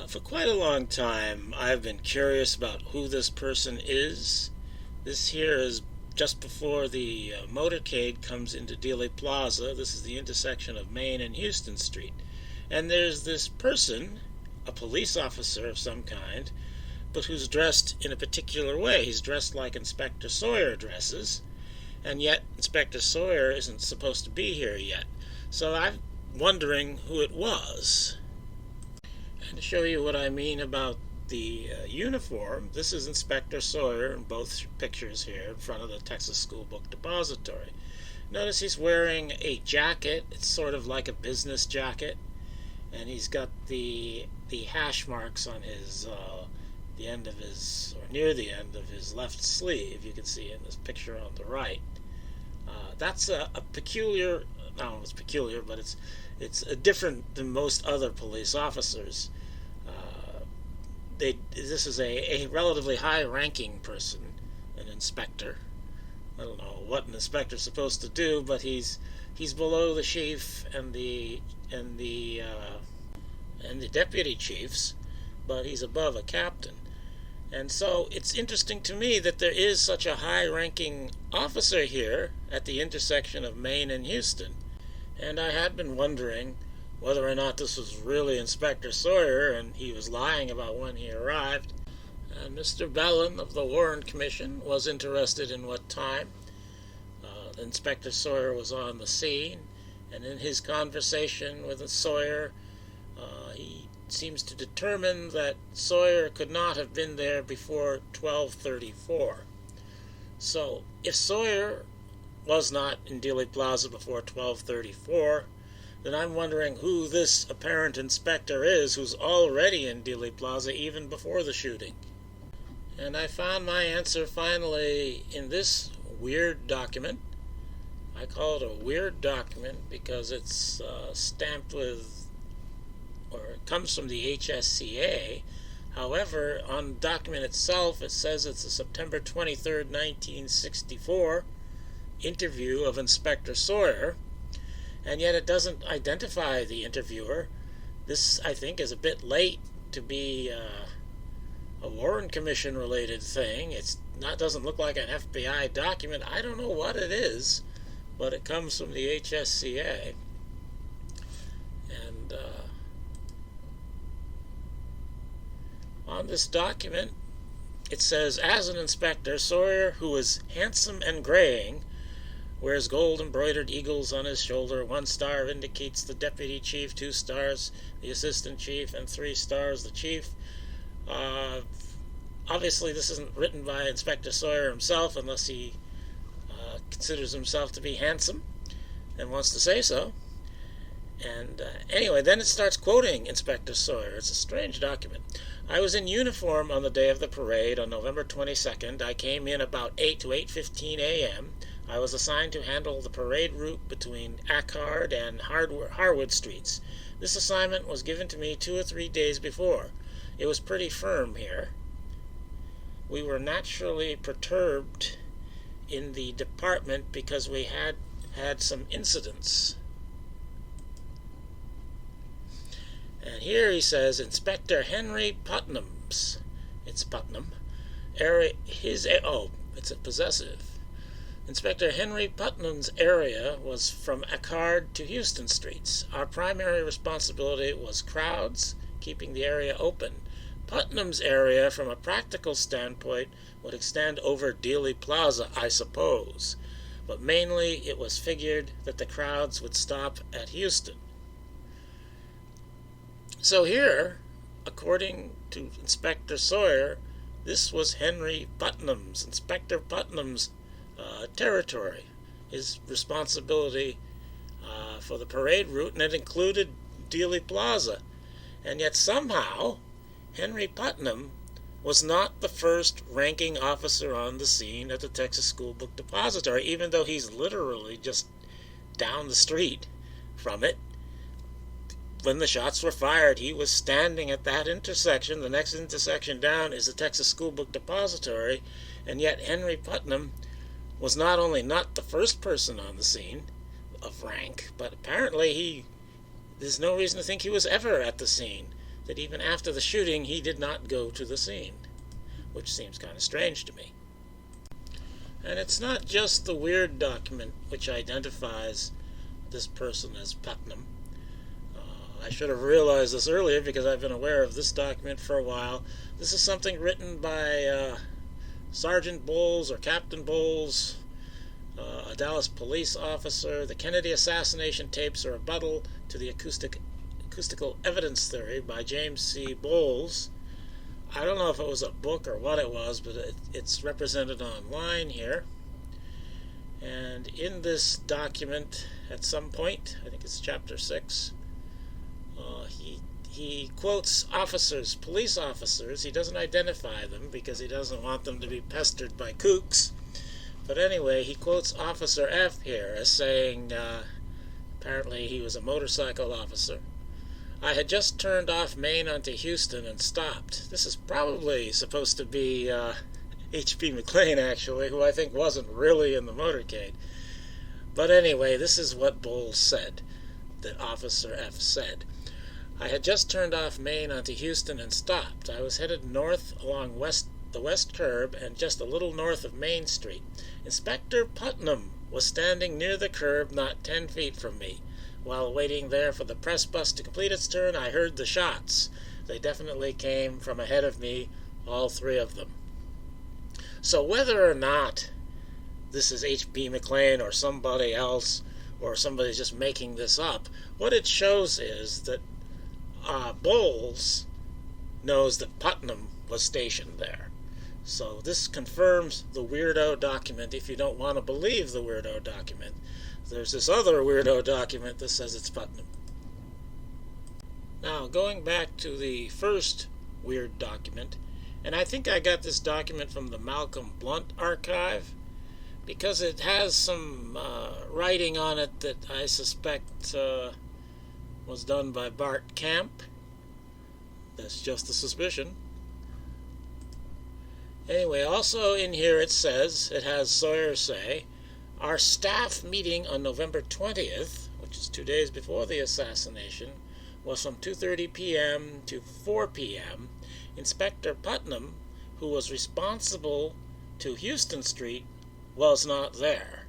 For quite a long time, I've been curious about who this person is. This here is just before the motorcade comes into Dealey Plaza. This is the intersection of Main and Houston Street. And there's this person, a police officer of some kind, but who's dressed in a particular way. He's dressed like Inspector Sawyer dresses, and yet Inspector Sawyer isn't supposed to be here yet. So I'm wondering who it was. And to show you what I mean about the uniform, this is Inspector Sawyer in both pictures here in front of the Texas School Book Depository. Notice he's wearing a jacket. It's sort of like a business jacket, and he's got the hash marks on his the end of his, or near the end of his left sleeve. You can see in this picture on the right. That's a peculiar. I don't know if it's peculiar, but it's different than most other police officers. This is a relatively high-ranking person, an inspector. I don't know what an inspector's supposed to do, but he's below the chief and the deputy chiefs, but he's above a captain. And so it's interesting to me that there is such a high-ranking officer here at the intersection of Main and Houston. And I had been wondering whether or not this was really Inspector Sawyer and he was lying about when he arrived. And Mr. Bellin of the Warren Commission was interested in what time Inspector Sawyer was on the scene. And in his conversation with Sawyer, he seems to determine that Sawyer could not have been there before 12:34. So if Sawyer was not in Dealey Plaza before 12:34, then I'm wondering who this apparent inspector is who's already in Dealey Plaza even before the shooting. And I found my answer finally in this weird document. I call it a weird document because it's stamped with, or it comes from the HSCA. However, on the document itself, it says it's a September 23rd, 1964 interview of Inspector Sawyer, and yet it doesn't identify the interviewer. This, I think, is a bit late to be a Warren Commission related thing. Doesn't look like an FBI document. I don't know what it is, but it comes from the HSCA. And on this document, it says, as an inspector, Sawyer, who is handsome and graying, wears gold embroidered eagles on his shoulder. 1 star indicates the deputy chief, 2 stars the assistant chief, and 3 stars the chief. Obviously, this isn't written by Inspector Sawyer himself unless he considers himself to be handsome and wants to say so. And anyway, then it starts quoting Inspector Sawyer. It's a strange document. I was in uniform on the day of the parade on November 22nd. I came in about 8 to 8:15 a.m. I was assigned to handle the parade route between Ackard and Harwood Streets. This assignment was given to me 2 or 3 days before. It was pretty firm here. We were naturally perturbed in the department because we had some incidents. And here he says, Inspector Henry Putnam's, it's Putnam, it's a possessive. Inspector Henry Putnam's area was from Ackard to Houston Streets. Our primary responsibility was crowds, keeping the area open. Putnam's area, from a practical standpoint, would extend over Dealey Plaza, I suppose, but mainly it was figured that the crowds would stop at Houston. So here, according to Inspector Sawyer, this was Henry Putnam's, Inspector Putnam's territory, his responsibility for the parade route, and it included Dealey Plaza. And yet somehow, Henry Putnam was not the first ranking officer on the scene at the Texas School Book Depository, even though he's literally just down the street from it. When the shots were fired, he was standing at that intersection. The next intersection down is the Texas School Book Depository, and yet Henry Putnam was not only not the first person on the scene of rank, but apparently there's no reason to think he was ever at the scene. that even after the shooting he did not go to the scene, which seems kind of strange to me. And it's not just the weird document which identifies this person as Putnam. I should have realized this earlier because I've been aware of this document for a while. This is something written by Sergeant Bowles or Captain Bowles, a Dallas police officer. The Kennedy assassination tapes are a rebuttal to the acoustical evidence theory by James C. Bowles. I don't know if it was a book or what it was, but it's represented online here. And in this document, at some point, I think it's chapter 6, he quotes officers, police officers. He doesn't identify them because he doesn't want them to be pestered by kooks. But anyway, he quotes Officer F here as saying, apparently he was a motorcycle officer, "I had just turned off Main onto Houston and stopped." This is probably supposed to be H.P. McLean, actually, who I think wasn't really in the motorcade. But anyway, this is what Bowles said, that Officer F said. "I had just turned off Main onto Houston and stopped. I was headed north along the west curb and just a little north of Main Street. Inspector Putnam was standing near the curb not 10 feet from me. While waiting there for the press bus to complete its turn, I heard the shots. They definitely came from ahead of me, all 3 of them." So whether or not this is H.P. McLean or somebody else, or somebody's just making this up, what it shows is that Bowles knows that Putnam was stationed there. So this confirms the weirdo document. If you don't want to believe the weirdo document, there's this other weirdo document that says it's Putnam. Now, going back to the first weird document, and I think I got this document from the Malcolm Blunt archive, because it has some writing on it that I suspect was done by Bart Camp. That's just a suspicion. Anyway, also in here it says, it has Sawyer say, "Our staff meeting on November 20th, which is 2 days before the assassination, was from 2:30 p.m. to 4 p.m. Inspector Putnam, who was responsible to Houston Street, was not there."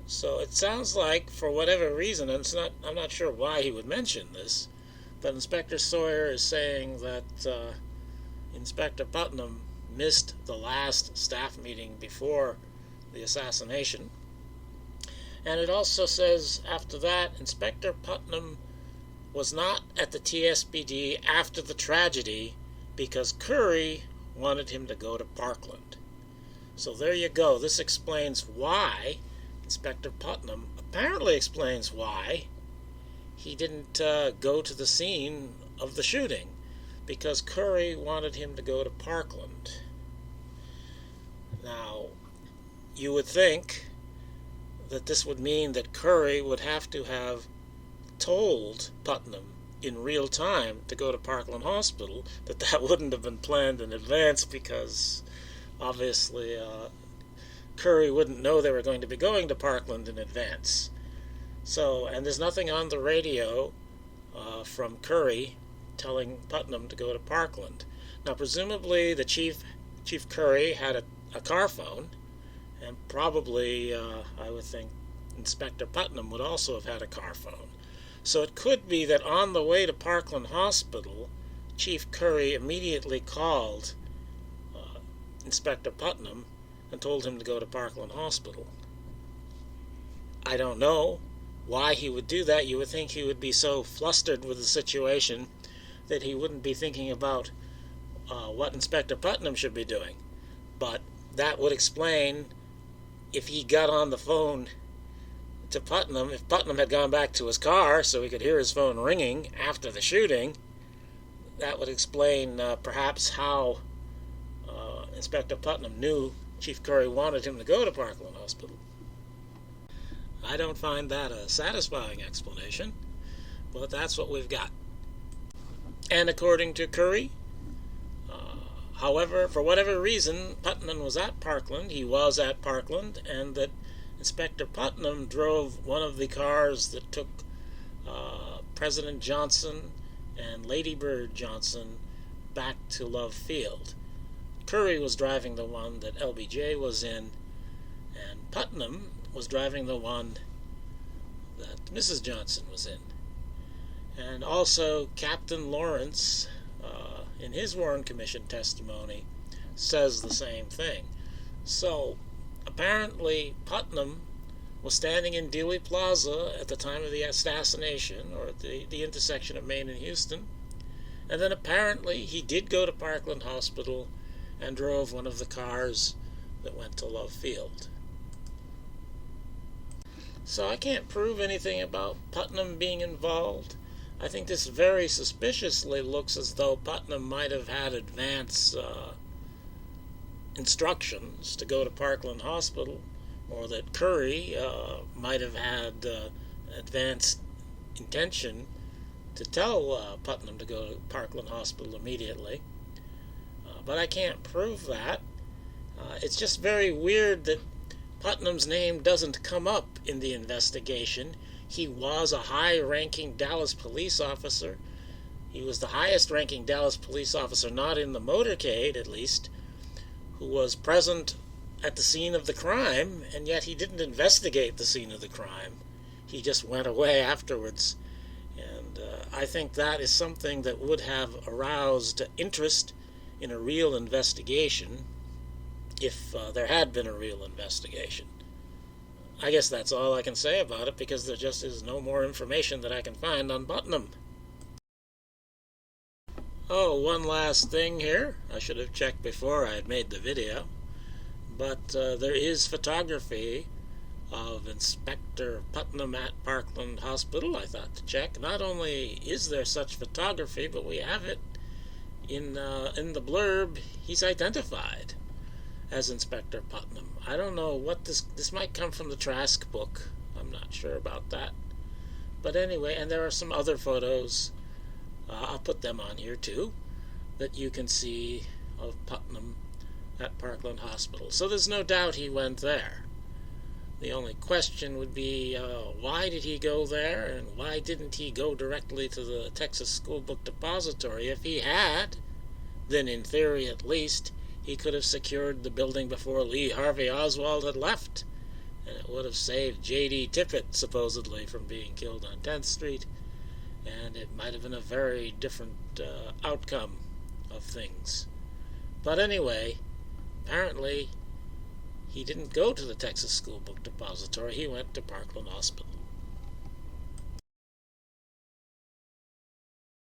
So it sounds like, for whatever reason, and I'm not sure why he would mention this, but Inspector Sawyer is saying that Inspector Putnam missed the last staff meeting before the assassination. And it also says after that, Inspector Putnam was not at the TSPD after the tragedy because Curry wanted him to go to Parkland. So there you go. This explains why Inspector Putnam apparently explains why he didn't go to the scene of the shooting, because Curry wanted him to go to Parkland. Now, you would think that this would mean that Curry would have to have told Putnam in real time to go to Parkland Hospital, that wouldn't have been planned in advance, because obviously Curry wouldn't know they were going to be going to Parkland in advance. So, and there's nothing on the radio from Curry telling Putnam to go to Parkland. Now, presumably the Chief Curry had a car phone, and probably, I would think, Inspector Putnam would also have had a car phone. So it could be that on the way to Parkland Hospital, Chief Curry immediately called Inspector Putnam and told him to go to Parkland Hospital. I don't know why he would do that. You would think he would be so flustered with the situation that he wouldn't be thinking about what Inspector Putnam should be doing. But that would explain, if he got on the phone to Putnam, if Putnam had gone back to his car so he could hear his phone ringing after the shooting, that would explain perhaps how Inspector Putnam knew Chief Curry wanted him to go to Parkland Hospital. I don't find that a satisfying explanation, but that's what we've got. And according to Curry, however, for whatever reason, Putnam was at Parkland. He was at Parkland, and that Inspector Putnam drove one of the cars that took President Johnson and Lady Bird Johnson back to Love Field. Curry was driving the one that LBJ was in, and Putnam was driving the one that Mrs. Johnson was in. And also Captain Lawrence, in his Warren Commission testimony, says the same thing. So apparently Putnam was standing in Dewey Plaza at the time of the assassination, or at the intersection of Main and Houston, and then apparently he did go to Parkland Hospital and drove one of the cars that went to Love Field. So I can't prove anything about Putnam being involved. I think this very suspiciously looks as though Putnam might have had advance instructions to go to Parkland Hospital, or that Curry might have had advanced intention to tell Putnam to go to Parkland Hospital immediately. But I can't prove that. It's just very weird that Putnam's name doesn't come up in the investigation. He was a high-ranking Dallas police officer. He was the highest-ranking Dallas police officer, not in the motorcade at least, who was present at the scene of the crime, and yet he didn't investigate the scene of the crime. He just went away afterwards. And I think that is something that would have aroused interest in a real investigation if there had been a real investigation. I guess that's all I can say about it, because there just is no more information that I can find on Putnam. Oh, one last thing here. I should have checked before I had made the video. But there is photography of Inspector Putnam at Parkland Hospital. I thought to check. Not only is there such photography, but we have it in the blurb. He's identified as Inspector Putnam. I don't know what this might come from the Trask book. I'm not sure about that. But anyway, and there are some other photos, I'll put them on here too, that you can see of Putnam at Parkland Hospital. So there's no doubt he went there. The only question would be, why did he go there, and why didn't he go directly to the Texas School Book Depository? If he had, then in theory at least, he could have secured the building before Lee Harvey Oswald had left, and it would have saved J.D. Tippit, supposedly, from being killed on 10th Street, and it might have been a very different outcome of things. But anyway, apparently he didn't go to the Texas School Book Depository. He went to Parkland Hospital.